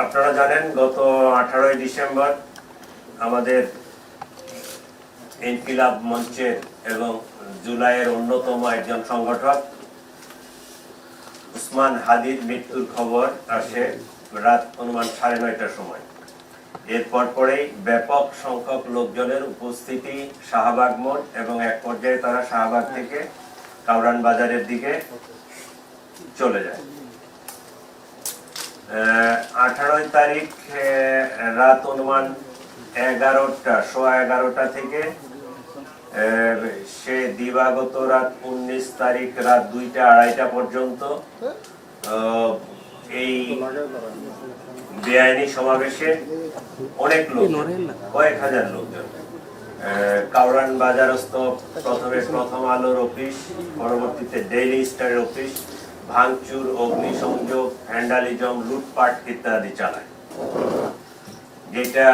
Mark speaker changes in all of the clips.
Speaker 1: আপনারা জানেন গত 18 ডিসেম্বর আমাদের ইনকিলাব মঞ্চের এবং জুলাইয়ের অন্যতম একজন সংগঠক উসমান হাদির মৃত্যুর খবর আসে রাত অনুমান 9:30টার সময়। এরপর পরেই ব্যাপক সংখ্যক লোকজনের উপস্থিতি শাহবাগ মোড় এবং এক পর্যায়ে তারা শাহবাগ থেকে কাউরান বাজারের দিকে চলে যায়। 18 তারিখ রাত অনুমান 11টা থেকে সে দিবাগত রাত 19 তারিখ রাত 2টা-2:30 পর্যন্ত এই বেআইনি সমাবেশে অনেক লোক, কয়েক হাজার লোকজন কাউরান বাজারস্থ প্রথমে প্রথম আলোর অফিস, পরবর্তীতে ডেইলি স্টারের অফিস ভাঙচুর, অগ্নিসংযোগ, ভ্যান্ডালিজম, লুটপাট ইত্যাদি চালায়, যেটা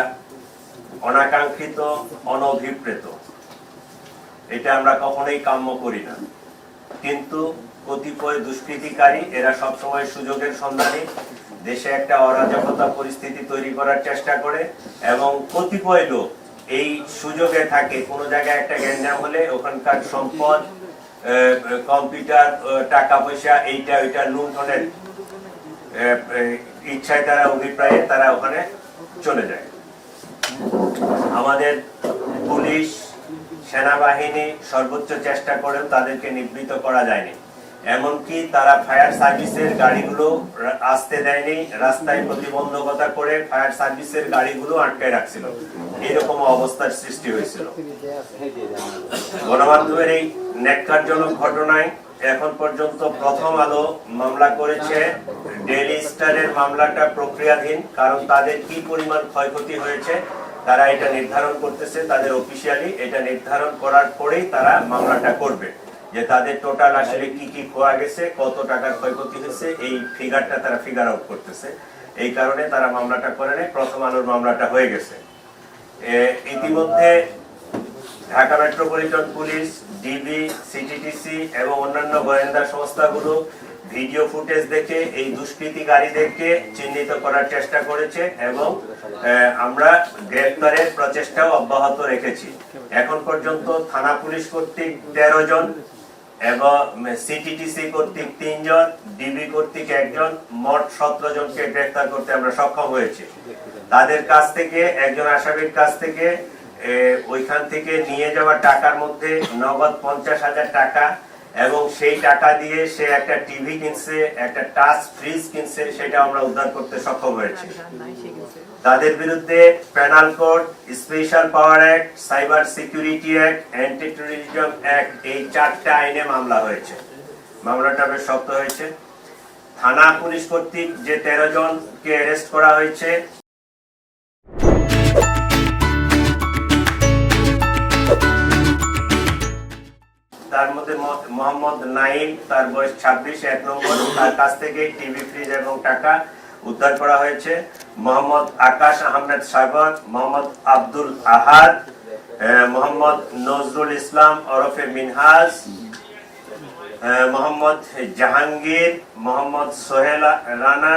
Speaker 1: অনাকাঙ্ক্ষিত, অনভিপ্রেত। এটা আমরা কখনোই কাম্য করি না। কিন্তু কতিপয় দুষ্কৃতিকারী এরা সবসময় সুযোগের সন্ধানে দেশে একটা অরাজকতা পরিস্থিতি তৈরি করার চেষ্টা করে এবং কতিপয় লোক এই সুযোগে থাকে। কোনো জায়গায় একটা গ্যাঞ্জাম হলে ওখানকার সম্পদ, কম্পিউটার, টাকা পয়সা, এইটা ওইটা লুণ্ঠনের ইচ্ছায় তারা, অভিপ্রায়ে তারা ওখানে চলে যায়। আমাদের পুলিশ, সেনাবাহিনী সর্বোচ্চ চেষ্টা করেও তাদেরকে নিবৃত্ত করা যায়নি। এমনকি তারা ফায়ার সার্ভিসের গাড়িগুলো আসতে দেয়নি, রাস্তায় প্রতিবন্ধকতা করে ফায়ার সার্ভিসের গাড়িগুলো আটকে রাখছিল। এরকম অবস্থার সৃষ্টি হয়েছিল। গণমাধ্যমের এই ন্যাক্কারজনক ঘটনায় এখন পর্যন্ত প্রথম আলো মামলা করেছে। ডেইলি স্টারের মামলাটা প্রক্রিয়াধীন, কারণ তাদের কি পরিমাণ ক্ষয়ক্ষতি হয়েছে তারা এটা নির্ধারণ করতেছে। তাদের অফিসিয়ালি এটা নির্ধারণ করার পরেই তারা মামলাটা করবে, যে তাদের টোটাল আসলে কি কি খোয়া গেছে, কত টাকার ক্ষয়ক্ষতি হয়েছে, এই ফিগারটা তারা ফিগার আউট করতেছে। এই কারণে তারা মামলাটা করে নেয়। প্রথম আলোর মামলাটা হয়ে গেছে। ইতিমধ্যে Dhaka metropolitan police, DB, CTTC এবং অন্যান্য গোয়েন্দা সংস্থাগুলো ভিডিও ফুটেজ দেখে এই দুষ্কৃতিকারীদেরকে চিহ্নিত করার চেষ্টা করেছে এবং আমরা গ্রেফতারের প্রচেষ্টাও অব্যাহত রেখেছি। এখন পর্যন্ত থানা পুলিশ কর্তৃক 13 জন এবং সিটিটিসি কর্তৃক 3 জন, ডিবি কর্তৃক 1 জন, মোট 17 জনকে গ্রেফতার করতে আমরা সক্ষম হয়েছি। তাদের কাছ থেকে, একজন আসামির কাছ থেকে ওইখান থেকে নিয়ে যাওয়া টাকার মধ্যে নগদ 50,000 টাকা এবং সেই টাকা দিয়ে সে একটা টিভি কিনছে, একটা টাচ ফ্রিজ কিনছে, সেটা আমরা উদ্ধার করতে সক্ষম হয়েছি। তাদের বিরুদ্ধে পেনাল কোড, স্পেশাল পাওয়ার act, cyber security act, anti terrorism act, এই 4টা আইনে মামলা হয়েছে। মামলাটা বেশ শক্ত হয়েছে। থানা পুলিশ কর্তৃক যে 13 জনকে অ্যারেস্ট করা হয়েছে, তার মধ্যে মোহাম্মদ নাইম, তার বয়স 26, 1 নম্বর, তার কাছ থেকে টিভি, ফ্রিজ এবং টাকা উদ্ধার করা হয়েছে। মোহাম্মদ আকাশ আহমেদ সাগর, মোহাম্মদ আব্দুল আহাদ, মোহাম্মদ নজরুল ইসলাম ওরফে মিনহাজ, মোহাম্মদ জাহাঙ্গীর, মোহাম্মদ সোহেল রানা,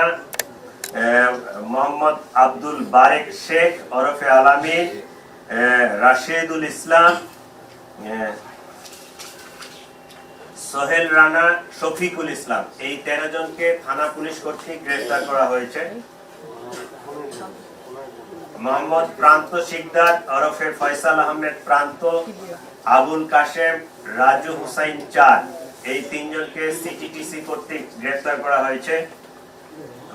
Speaker 1: মোহাম্মদ আব্দুল বারেক শেখ ওরফে আলামিন, রাশেদুল ইসলাম, সোহেল রানা, শফিকুল ইসলাম, এই 13 জনকে থানা পুলিশ কর্তৃক গ্রেফতার করা হয়েছে। মোহাম্মদ প্রান্ত শিকদার ওরফে ফয়সাল আহমেদ প্রান্ত, আবুল কাশেম, রাজু হুসাইন চাঁদ, এই 3 জনকে সিটিটিসি কর্তৃক গ্রেফতার করা হয়েছে।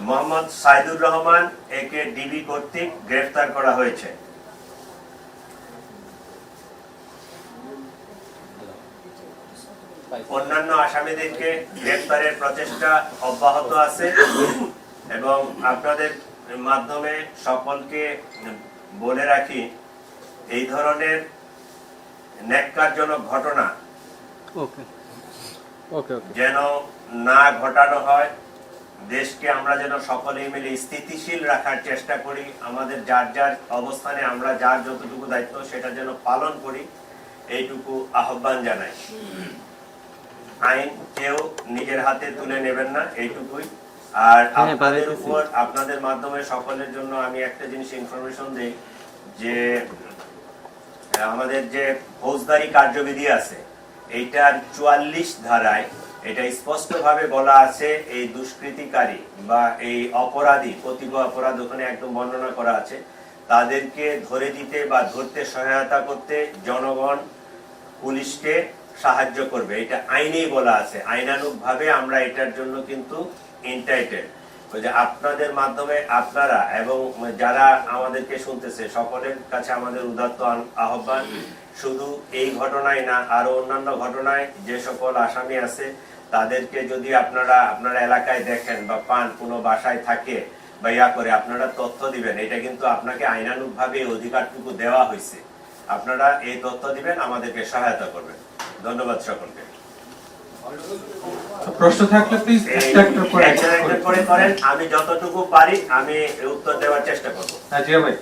Speaker 1: মোহাম্মদ সাইদুর রহমান, একে ডিবি কর্তৃক গ্রেফতার করা হয়েছে। অন্যান্য আসামিদেরকে গ্রেফতারের প্রচেষ্টা অব্যাহত আছে এবং আপনাদের মাধ্যমে সকলকে বলে রাখি, এই ধরনের ন্যাক্কারজনক ঘটনা যেন না ঘটানো হয়। দেশকে আমরা যেন সকলেই মিলে স্থিতিশীল রাখার চেষ্টা করি। আমাদের যার যার অবস্থানে আমরা যার যতটুকু দায়িত্ব সেটা যেন পালন করি, এইটুকু আহ্বান জানাই। আইন কেউ নিজের হাতে তুলে নেবেন না, এইটুকুই। আর আপনাদের উপর আপনাদের মাধ্যমে সকলের জন্য আমি একটা জিনিস ইনফরমেশন দেই যে আমাদের যে ফৌজদারি কার্যবিধি আছে এইটার 44 ধারায় এটা স্পষ্টভাবে বলা আছে এই দুষ্কৃতিকারী বা এই অপরাধী কতিপয় অপরাধ ওখানে একদম বর্ণনা করা আছে তাদেরকে ধরে দিতে বা ধরতে সহায়তা করতে জনগণ পুলিশকে সাহায্য করবে এটা আইনেই বলা আছে আইনানুগভাবে আমরা এটার জন্য কিন্তু এন্টাইটেড ওই যে আপনাদের মাধ্যমে আপনারা এবং যারা আমাদেরকে শুনতেছে সকলের কাছে আমাদের উদাত্ত আহ্বান শুধু এই ঘটনায় না আরো অন্যান্য ঘটনায় যে সকল আসামি আছে তাদেরকে যদি আপনারা আপনার এলাকায় দেখেন বা পান কোনো বাসায় থাকে বা ইয়া করে আপনারা তথ্য দিবেন এটা কিন্তু আপনাকে আইনানুগভাবে অধিকারটুকু দেওয়া হয়েছে আপনারা এই তথ্য দিবেন আমাদেরকে সহায়তা করবেন ধন্যবাদ সকলকে
Speaker 2: প্রশ্ন থাকলে প্লিজ একটা
Speaker 1: করে করেন আমি যতটুকু পারি আমি উত্তর দেওয়ার চেষ্টা করব
Speaker 2: হ্যাঁ জি ভাই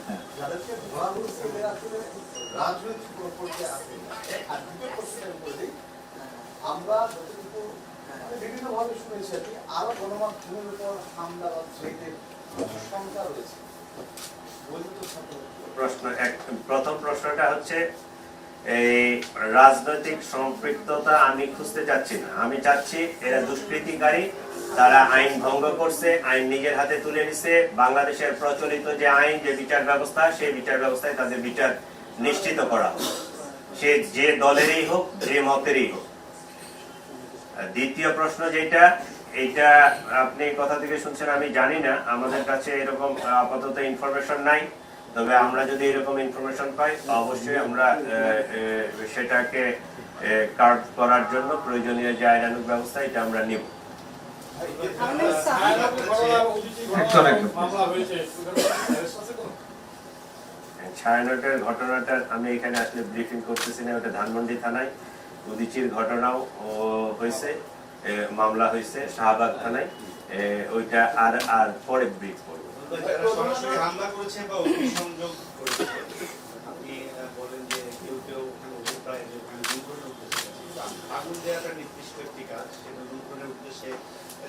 Speaker 3: আমরা যতটুকু বিভিন্ন ভাবে শুনেছি আরো গণমাধ্যমের উপর হামলা বা থ্রেটের সংখ্যা রয়েছে
Speaker 1: প্রথম প্রশ্নটা হচ্ছে এই রাজনৈতিক সম্পৃক্ততা আমি খুঁজতে চাচ্ছি না আমি চাচ্ছি এরা দুষ্কৃতিকারী তারা আইন ভঙ্গ করছে আইন নিজের হাতে তুলে নিছে বাংলাদেশের প্রচলিত যে আইন যে বিচার ব্যবস্থা সেই বিচার ব্যবস্থায় তাদের বিচার নিশ্চিত করা হোক সে যে দলেরই হোক যে মতেরই হোক দ্বিতীয় প্রশ্ন যেটা এটা আপনি কোথা থেকে শুনছেন আমি জানি না আমাদের কাছে এরকম আপাতত ইনফরমেশন নাই তবে আমরা যদি এরকম ইনফরমেশন পাই অবশ্যই আমরা সেটাকে কার্ড করার জন্য প্রয়োজনীয় যে আইনানুগ ব্যবস্থা এটা আমরা নিব ছায়ানটের ঘটনাটা আমি এখানে আসলে ব্রিফিং করতেছি না ওটা ধানমন্ডি থানায় উদিচির ঘটনাও হয়েছে মামলা হয়েছে শাহবাগ থানায় ওইটা আর পরে ব্রিফ করবো
Speaker 4: সরাসরি হামলা করেছে বা অগ্নিসংযোগ করেছে আপনি বলেন যে কেউ কেউ অভিপ্রায় যে দুর্ঘটনার উদ্দেশ্যে আগুন দেওয়াটা নির্দিষ্ট একটি কাজ সেটা দুর্ঘটনার উদ্দেশ্যে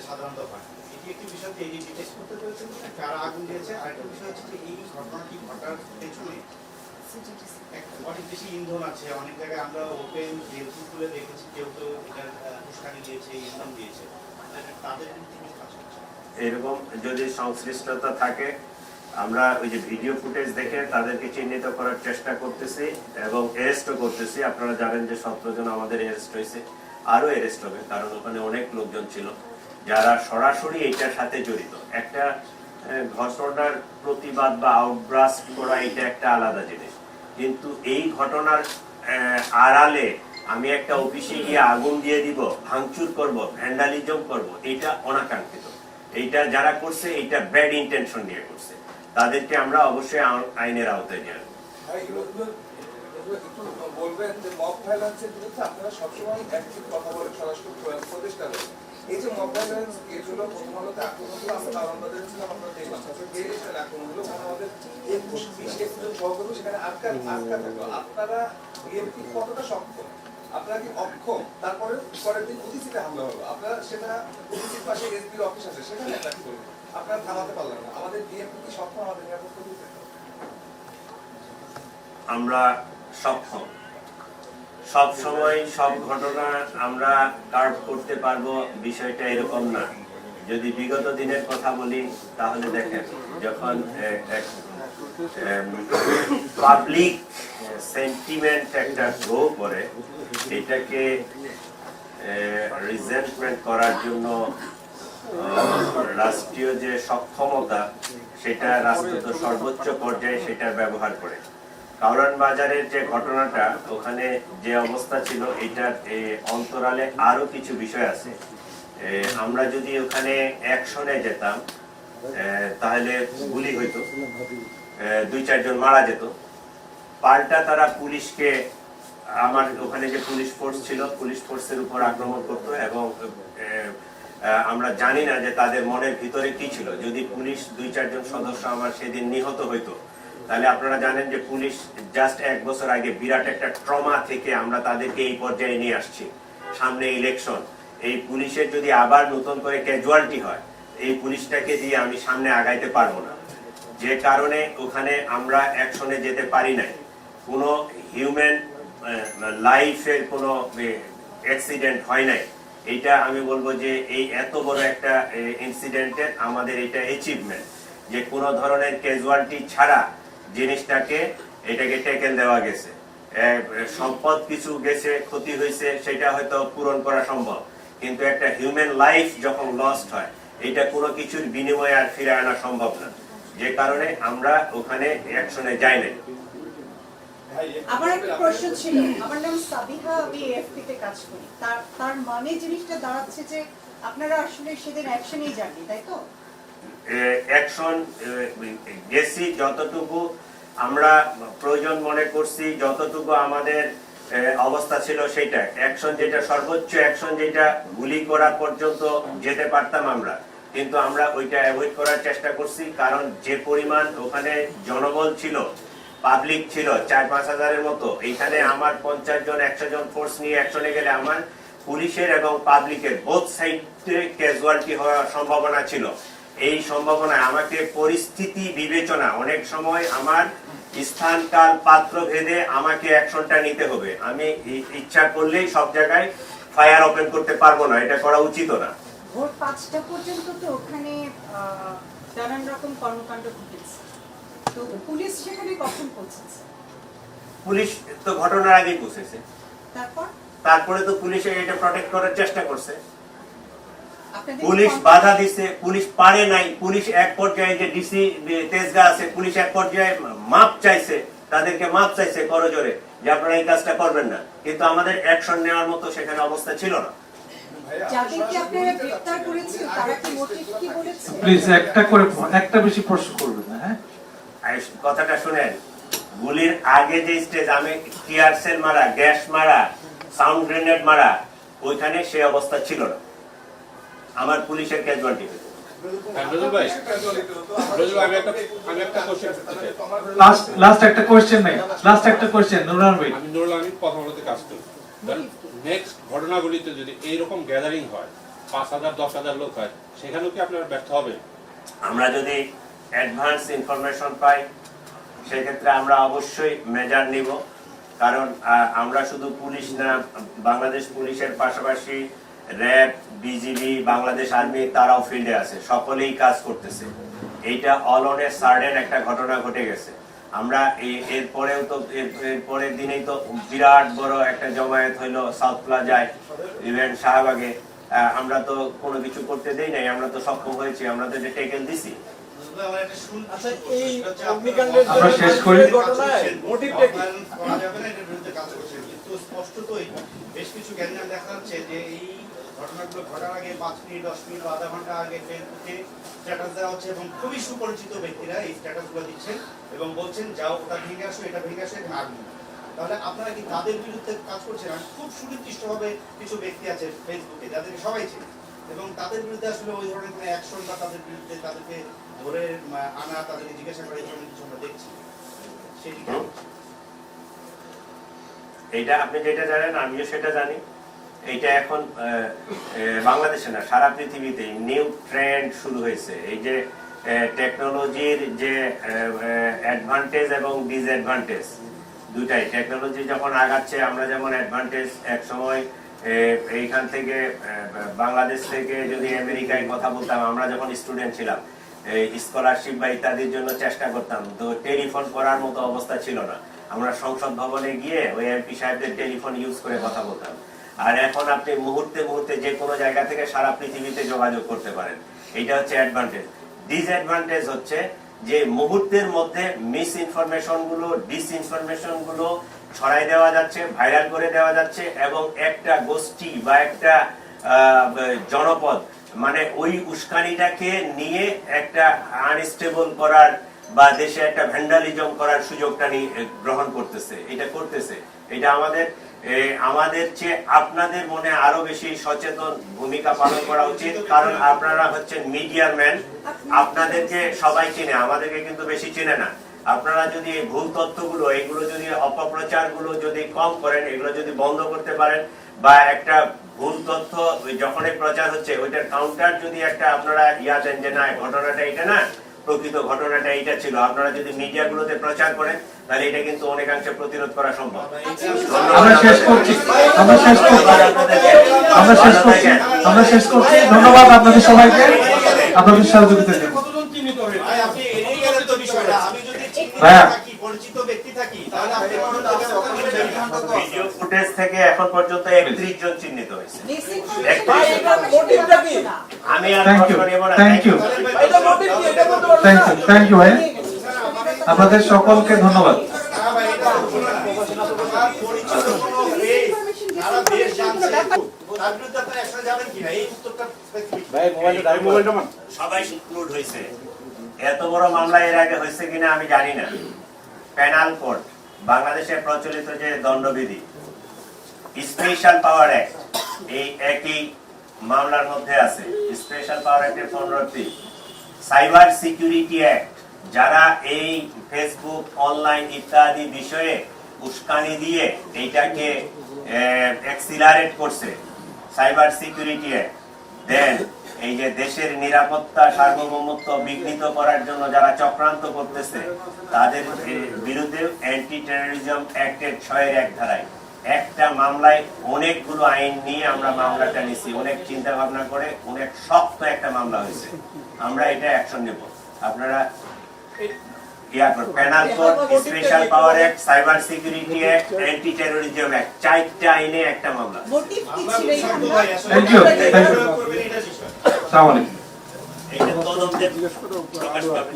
Speaker 4: সাধারণত হয় এটি একটি বিষয় যে এই ডিটেক্ট করতে পেরেছেন কারা আগুন দিয়েছে আরেকটা বিষয় হচ্ছে যে এই ঘটনাটি ঘটার পেছনে অনেক বেশি ইন্ধন আছে অনেক জায়গায় আমরা ওপেন জেলসি খুলে দেখেছি কেউ কেউ এটার উস্কানি দিয়েছে ইন্ধন দিয়েছে তাদের
Speaker 1: এরকম যদি সংশ্লিষ্টতা থাকে আমরা ওই যে ভিডিও ফুটেজ দেখে তাদেরকে চিহ্নিত করার চেষ্টা করতেছি এবং অ্যারেস্টও করতেছি আপনারা জানেন যে 17 জন আমাদের অ্যারেস্ট হয়েছে আরো অ্যারেস্ট হবে কারণ ওখানে অনেক লোকজন ছিল যারা সরাসরি এটার সাথে জড়িত একটা ঘটনার প্রতিবাদ বা আউটব্রাস্ট করা এটা একটা আলাদা জিনিস কিন্তু এই ঘটনার আড়ালে আমি একটা অফিসে গিয়ে আগুন দিয়ে দিব ভাঙচুর করব ভ্যান্ডালিজম করব এটা অনাকাঙ্ক্ষিত এইটা যারা করছে এটা ব্যাড ইন্টেনশন নিয়ে করছে তাদেরকে আমরা অবশ্যই আইনের আওতায় নিয়ে আসবো
Speaker 3: বলবেন যে মব ভায়োলেন্সের বিরুদ্ধে আপনারা সবসময় অ্যাক্টিভ কথা বলে সরাসরি প্রতিষ্ঠা করেন এই যে মব ভায়োলেন্স এগুলো প্রথম আলোতে আক্রমণগুলো আমরা বারান্দাতে ছিলাম আপনারা দেখলাম তারপরে আক্রমণগুলো আমাদের 21-20 জন সহকর্মী সেখানে আটকা থাকলো আপনারা বিএনপি কতটা সক্ষম আপনারা কি অক্ষম তারপরে পরের দিন উদিচিতে হামলা হলো আপনারা সেটা উদিচির পাশে এসপির অফিস আছে সেখানে অ্যাটাক করলেন আপনারা থামাতে পারলেন না আমাদের বিএনপি কি সক্ষম আমাদের নিরাপত্তা দিতে
Speaker 1: আমরা সক্ষম সব সময় সব ঘটনা আমরা কার্ভ করতে পারবো বিষয়টা এরকম না যদি বিগত দিনের কথা বলি তাহলে দেখেন যখন পাবলিক সেন্টিমেন্ট একটা গ্রো করে এটাকে রিজেন্টমেন্ট করার জন্য রাষ্ট্রীয় যে সক্ষমতা সেটা রাষ্ট্র তো সর্বোচ্চ পর্যায়ে সেটা ব্যবহার করে কাউরান বাজারের যে ঘটনাটা ওখানে যে অবস্থা ছিল এটার অন্তরালে আরো কিছু বিষয় আছে আমরা যদি ওখানে অ্যাকশনে যেতাম তাহলে গুলি হইতো 2-4 জন মারা যেত পাল্টা তারা পুলিশকে আমার ওখানে যে পুলিশ ফোর্স ছিল পুলিশ ফোর্সের উপর আক্রমণ করতো এবং আমরা জানি না যে তাদের মনের ভিতরে কি ছিল যদি পুলিশ 2-4 জন সদস্য আমার সেদিন নিহত হইতো তাহলে আপনারা জানেন যে পুলিশ জাস্ট 1 বছর আগে বিরাট একটা ট্রমা থেকে আমরা তাদেরকে এই পর্যায়ে নিয়ে আসছি সামনে ইলেকশন এই পুলিশের যদি আবার নতুন করে ক্যাজুয়ালিটি হয় এই পুলিশটাকে দিয়ে আমি সামনে আগাইতে পারবো না, যে কারণে ওখানে আমরা অ্যাকশনে যেতে পারি নাই। কোনো হিউম্যান লাইফের কোনো অ্যাক্সিডেন্ট হয় নাই। এইটা আমি বলবো যে এই এত বড় একটা ইনসিডেন্টের আমাদের এটা অ্যাচিভমেন্ট, যে কোনো ধরনের ক্যাজুয়ালিটি ছাড়া জিনিসটাকে এটাকে টেকেল দেওয়া গেছে। সম্পদ কিছু গেছে, ক্ষতি হয়েছে, সেটা হয়তো পূরণ করা সম্ভব, কিন্তু একটা হিউম্যান লাইফ যখন লস্ট হয় এটা কোনো কিছুর বিনিময়ে আর ফিরে আনা সম্ভব না, যে কারণে আমরা ওখানে অ্যাকশনে যাই নাই।
Speaker 5: আমার একটা প্রশ্ন ছিল, আমার নাম সাবিহা, আমি এএফপি তে কাজ করি। তার মানে জিনিসটা দাঁড়াচ্ছে যে আপনারা আসলে সেদিন অ্যাকশনেই যাননি, তাই তো?
Speaker 1: অ্যাকশন গেছি যতটুকু আমরা প্রয়োজন মনে করছি, যতটুকু আমাদের অবস্থা ছিল সেটা অ্যাকশন, যেটা সর্বোচ্চ অ্যাকশন, যেটা গুলি করা পর্যন্ত যেতে পারতাম আমরা, কিন্তু আমরা ওইটা অ্যাভয়েড করার চেষ্টা করছি। কারণ যে পরিমাণ ওখানে জনবল ছিল, পাবলিক ছিল 4-5 হাজারের মতো, এইখানে আমার 50 জন 100 জন ফোর্স নিয়ে অ্যাকশনে গেলে আমার পুলিশের এবং পাবলিকের বোথ সাইডে ক্যাজুয়ালিটি হওয়ার সম্ভাবনা ছিল। এই সম্ভাবনায় আমাকে পরিস্থিতি বিবেচনা, অনেক সময় আমার স্থান কাল পাত্র ভেদে আমাকে অ্যাকশনটা নিতে হবে। আমি ইচ্ছা করলেই সব জায়গায় ফায়ার ওপেন করতে পারবো না, এটা করা উচিত না।
Speaker 5: ভোর 5টা পর্যন্ত তো ওখানে নানান রকম কর্মকাণ্ড ঘটেছে, তো পুলিশ সেখানে কখন পৌঁছেছে?
Speaker 1: পুলিশ তো ঘটনার আগেই পৌঁছেছে, তারপরে তো পুলিশ এটা প্রটেক্ট করার চেষ্টা করছে। পুলিশ বাধা দিছে, পুলিশ পারে নাই। পুলিশ এক পর্যায়ে, যে ডিসি তেজগাঁ আছে, পুলিশ এক পর্যায়ে মাপ চাইছে, তাদেরকে মাপ চাইছে করজোরে যে আপনারা এই কাজটা করবেন না, কিন্তু আমাদের অ্যাকশন নেওয়ার মতো সেখানে অবস্থা ছিল না।
Speaker 5: যাদেরকে আপনারা গ্রেফতার করেছেন তারা কি মোটিভ কি বলেছে?
Speaker 2: প্লিজ একটা বেশি প্রশ্ন করবেন না। হ্যাঁ,
Speaker 1: কথাটা শুনেন, গুলির আগে যে স্টেজ, আমি টিয়ার সেল মারা, গ্যাস মারা, সাউন্ড গ্রেনেড মারা, ওইখানে সে অবস্থা ছিল না। আমার পুলিশের ক্যাজুয়ালিটি
Speaker 2: লাস্ট একটা কোশ্চেন নাই, লাস্ট একটা কোশ্চেন। নুরুল ভাই,
Speaker 6: আমি নুরুল আমিন কথা বলতে কাজ করি। নেক্সট ঘটনাগুলিতে যদি এইরকম গ্যাদারিং হয়, 5,000-10,000 লোক হয়, সেখানেও কি আপনারা ব্যর্থ হবে?
Speaker 1: আমরা যদি অ্যাডভান্স ইনফরমেশন পাই সেক্ষেত্রে আমরা অবশ্যই মেজার নিব। কারণ আমরা শুধু পুলিশ না, বাংলাদেশ পুলিশের পাশাপাশি র্যাব, বিজিবি, বাংলাদেশ আর্মি, তারাও ফিল্ডে আছে, সকলেই কাজ করতেছে। এইটা অল অন এ সার্ডেন একটা ঘটনা ঘটে গেছে। আমরা এরপরেও তো এরপরের দিনেই তো বিরাট বড় একটা জমায়েত হইলো সাউথ প্লাজায়, ইভেন শাহবাগে। আমরা তো কোনো কিছু করতে দেই নাই, আমরা তো সক্ষম হয়েছি, আমরা তো এটা টেকেল দিছি।
Speaker 2: আমরা শেষ করি।
Speaker 4: স্পষ্টতই বেশ কিছু গ্যাঞ্জাম দেখা যাচ্ছে যে এই ঘটনাগুলো ঘটার আগে 5 মিনিট, 10 মিনিট বা আধা ঘন্টা আগে ফেসবুকে স্ট্যাটাস দেওয়া হচ্ছে, এবং খুবই সুপরিচিত ব্যক্তিরা এই স্ট্যাটাসগুলো দিচ্ছেন এবং বলছেন যাও ওটা ভেঙে আসো, এটা ভেঙে আসো, এখানে আগুন। তাহলে আপনারা কি তাদের বিরুদ্ধে কাজ করছেন? আর খুব সুনির্দিষ্টভাবে কিছু ব্যক্তি আছে ফেসবুকে যাদেরকে সবাই চেনে, এবং তাদের বিরুদ্ধে আসলে ওই ধরনের কোনো অ্যাকশন বা তাদের বিরুদ্ধে তাদেরকে ধরে আনা, তাদেরকে জিজ্ঞাসা করা, এই ধরনের কিছু আমরা দেখছি। সেটি
Speaker 1: এইটা আপনি যেটা জানেন আমিও সেটা জানি। এইটা এখন বাংলাদেশে না, সারা পৃথিবীতে নিউ ট্রেন্ড শুরু হয়েছে। এই যে টেকনোলজির যে অ্যাডভান্টেজ এবং ডিসঅ্যাডভান্টেজ দুটাই, টেকনোলজি যখন আগাচ্ছে, আমরা যেমন অ্যাডভান্টেজ এক সময় এইখান থেকে বাংলাদেশ থেকে যদি আমেরিকায় কথা বলতাম, আমরা যখন স্টুডেন্ট ছিলাম, স্কলারশিপ বা ইত্যাদির জন্য চেষ্টা করতাম, তো টেলিফোন করার মতো অবস্থা ছিল না। আমরা সংসদ ভবনে গিয়ে ওই এমপি সাহেবদের টেলিফোন ইউজ করে কথা বলতাম। আর এখন আপনি মুহূর্তে মুহূর্তে যে কোনো জায়গা থেকে সারা পৃথিবীতে যোগাযোগ করতে পারেন। এইটা হচ্ছে অ্যাডভান্টেজ। ডিসঅ্যাডভান্টেজ হচ্ছে যে মুহূর্তের মধ্যে মিস ইনফরমেশন গুলো, ডিসইনফরমেশন গুলো ছড়াই দেওয়া যাচ্ছে, ভাইরাল করে দেওয়া যাচ্ছে, এবং একটা গোষ্ঠী বা একটা জনপদ, মানে ওই উস্কানিটাকে নিয়ে একটা আনস্টেবল করার বা দেশে একটা ভ্যান্ডালিজম করার সুযোগটা নিয়ে গ্রহণ করতেছে। এটা করতেছে, এটা আমাদের চেয়ে আপনাদের মনে আরো বেশি সচেতন ভূমিকা পালন করা উচিত। কারণ আপনারা হচ্ছেন মিডিয়ার ম্যান, আপনাদেরকে সবাই চেনে, আমাদেরকে কিন্তু বেশি চেনে না। আপনারা যদি ভুল তথ্যগুলো, এগুলো যদি অপপ্রচারগুলো যদি কম করেন, এগুলো যদি বন্ধ করতে পারেন, বা একটা ভুল তথ্য যখনই প্রচার হচ্ছে ওইটার কাউন্টার যদি একটা আপনারা ইয়া দেন যে না ঘটনাটা এটা না, প্রকৃত ঘটনাটা এইটা ছিল, আপনারা যদি মিডিয়াগুলোতে প্রচার করেন তাহলে এটা কিন্তু অনেকাংশে প্রতিরোধ করা সম্ভব।
Speaker 2: আমরা শেষ করছি, আমরা শেষ করছি, আমরা শেষ করছি, আমরা শেষ করছি। ধন্যবাদ আপনাদের সবাইকে, আপনাদের সহযোগিতার জন্য।
Speaker 4: কতজন চিহ্নিত হলেন? ভাই আপনি এড়িয়ে গেলেন তো বিষয়টা। আমি যদি চিহ্নিত
Speaker 2: ভাইয়া।
Speaker 4: থাকি, পরিচিত ব্যক্তি থাকি, তাহলে আপনি
Speaker 1: ভিডিও ফুটেজ থেকে এখন পর্যন্ত 31 জন চিহ্নিত হয়েছে। আমি আর
Speaker 2: থ্যাংক ইউ,
Speaker 1: প্রশ্ন নেব না।
Speaker 2: Thank you, thank you, thank you ভাই, আপনাদের সকলকে ধন্যবাদ।
Speaker 4: পরিচিত কোনো ফেস সারা দেশ জানছে, তার বিরুদ্ধে আপনারা অ্যাকশন যাবেন কিনা এই উত্তরটা
Speaker 1: সবাই ইনক্লুড হয়েছে। এত বড় মামলা এর আগে হয়েছে কিনা আমি জানি না। পেনাল কোড, বাংলাদেশে প্রচলিত যে দণ্ডবিধি, স্পেশাল পাওয়ার অ্যাক্ট, এই একই মামলার মধ্যে আছে। স্পেশাল পাওয়ার অ্যাক্টের 15টি, সাইবার সিকিউরিটি অ্যাক্ট, যারা এই ফেসবুক অনলাইন ইত্যাদি বিষয়ে উস্কানি দিয়ে এইটাকে অ্যাক্সিলারেট করছে, সাইবার সিকিউরিটি অ্যাক্ট। দেন এই যে দেশের নিরাপত্তা সার্বভৌমত্ব বিঘ্নিত করার জন্য যারা চক্রান্ত করতেছে তাদের বিরুদ্ধে অ্যান্টি টেরোরিজম অ্যাক্টের 6-1 ধারায় একটা মামলায় অনেকগুলো আইন নিয়ে আমরা মামলাটা নিছি, অনেক চিন্তা ভাবনা করে অনেক শক্ত একটা মামলা হয়েছে। আমরা এটা অ্যাকশন নেব। আপনারা পেনাল কোড, স্পেশাল পাওয়ার act, cyber security act, anti terrorism act, 4টা আইনে একটা মামলা।
Speaker 5: মোটিভ কি ছিল এই
Speaker 2: থ্যাংক ইউ, থ্যাংক ইউ,
Speaker 4: করবেন এটা বিষয়।
Speaker 2: আসসালামু আলাইকুম।
Speaker 1: এটা তদন্তের প্রকাশ পাবে।